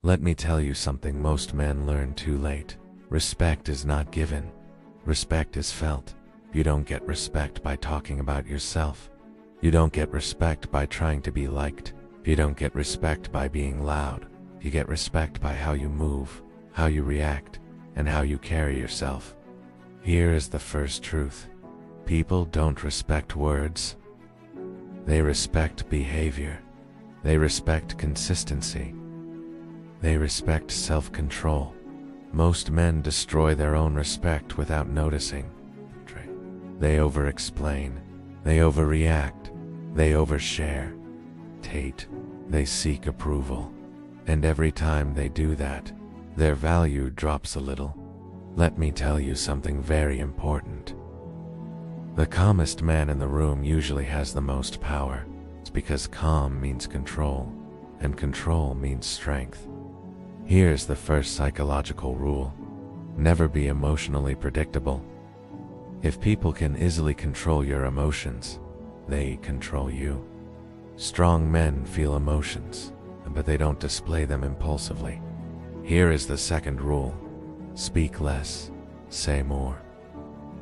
Let me tell you something most men learn too late. Respect is not given. Respect is felt. You don't get respect by talking about yourself. You don't get respect by trying to be liked. You don't get respect by being loud. You get respect by how you move, how you react, and how you carry yourself. Here is the first truth. People don't respect words. They respect behavior. They respect consistency. They respect self-control. Most men destroy their own respect without noticing. They over-explain. They overreact. They overshare. They seek approval. And every time they do that, their value drops a little. Let me tell you something very important. The calmest man in the room usually has the most power. It's because calm means control, and control means strength. Here's the first psychological rule. Never be emotionally predictable. If people can easily control your emotions, they control you. Strong men feel emotions, but they don't display them impulsively. Here is the second rule. Speak less, say more.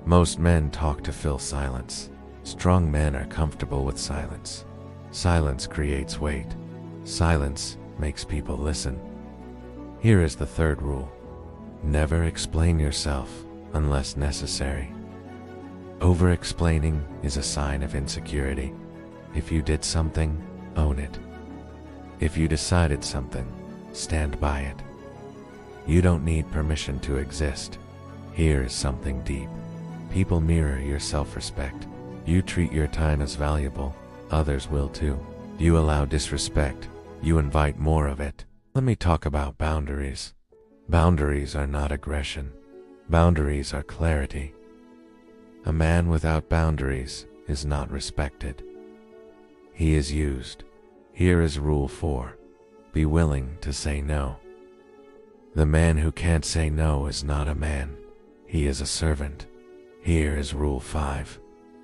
Most men talk to fill silence. Strong men are comfortable with silence. Silence creates weight. Silence makes people listen. Here is the third rule. Never explain yourself unless necessary. Over-explaining is a sign of insecurity. If you did something, own it. If you decided something, stand by it. You don't need permission to exist. Here is something deep. People mirror your self-respect. You treat your time as valuable, others will too. You allow disrespect, you invite more of it. Let me talk about boundaries. Boundaries are not aggression. Boundaries are clarity. A man without boundaries is not respected. He is used. Here is rule 4. Be willing to say no. The man who can't say no is not a man. He is a servant. Here is rule 5.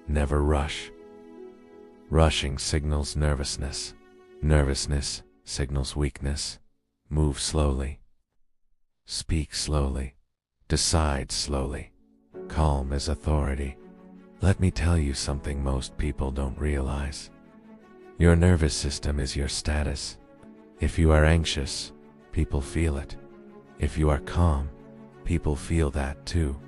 Never rush. Rushing signals nervousness. Nervousness signals weakness. Move slowly. Speak slowly. Decide slowly. Calm is authority. Let me tell you something most people don't realize. Your nervous system is your status. If you are anxious, people feel it. If you are calm, people feel that too.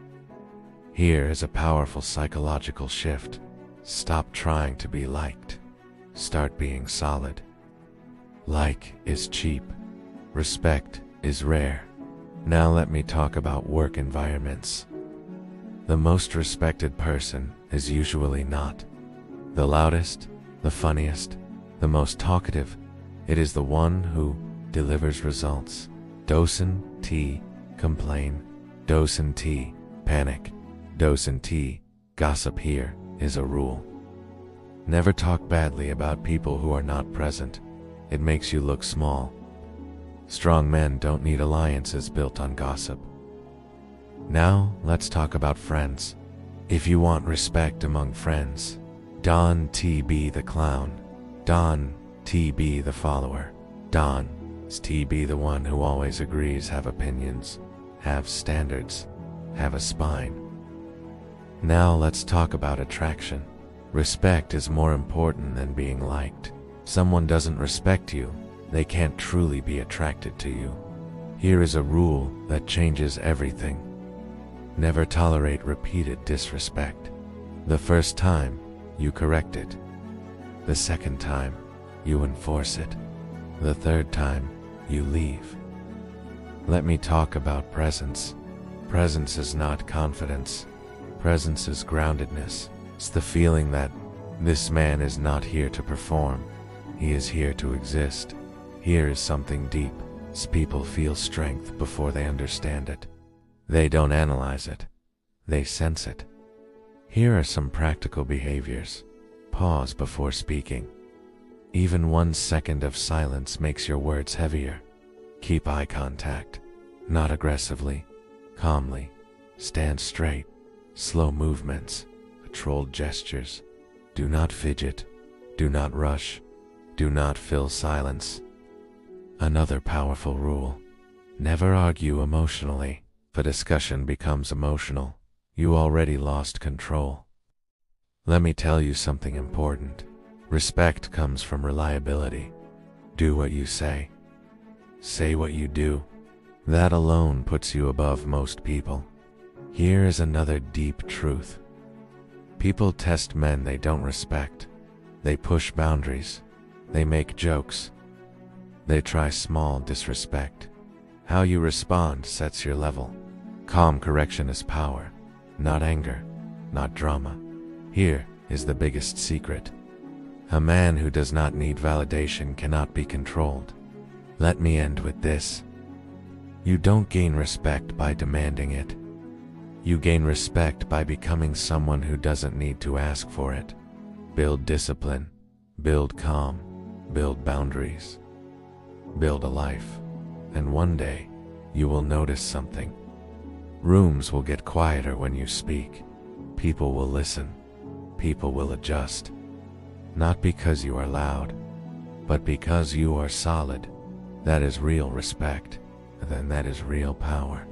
Here is a powerful psychological shift. Stop trying to be liked. Start being solid. Like is cheap. Respect is rare. Now let me talk about work environments. The most respected person is usually not the loudest, the funniest, the most talkative. It is the one who delivers results. Doesn't complain. Doesn't panic. Doesn't gossip. Here is a rule. Never talk badly about people who are not present. It makes you look small. Strong men don't need alliances built on gossip. Now, let's talk about friends. If you want respect among friends, don't be the clown. Don't be the follower. Don't be the one who always agrees, have opinions, have standards, have a spine. Now let's talk about attraction. Respect is more important than being liked. Someone doesn't respect you, they can't truly be attracted to you. Here is a rule that changes everything. Never tolerate repeated disrespect. The first time, you correct it. The second time, you enforce it. The third time, you leave. Let me talk about presence. Presence is not confidence. Presence is groundedness. It's the feeling that this man is not here to perform. He is here to exist. Here is something deep. People feel strength before they understand it. They don't analyze it. They sense it. Here are some practical behaviors. Pause before speaking. Even 1 second of silence makes your words heavier. Keep eye contact. Not aggressively. Calmly. Stand straight. Slow movements. Controlled gestures. Do not fidget. Do not rush. Do not fill silence. Another powerful rule. Never argue emotionally. If a discussion becomes emotional, you already lost control. Let me tell you something important. Respect comes from reliability. Do what you say. Say what you do. That alone puts you above most people. Here is another deep truth. People test men they don't respect. They push boundaries. They make jokes. They try small disrespect. How you respond sets your level. Calm correction is power, not anger, not drama. Here is the biggest secret. A man who does not need validation cannot be controlled. Let me end with this. You don't gain respect by demanding it. You gain respect by becoming someone who doesn't need to ask for it. Build discipline, build calm, build boundaries, build a life, and one day you will notice something. Rooms will get quieter when you speak. People will listen. People will adjust. Not because you are loud, but because you are solid. That is real respect, then that is real power.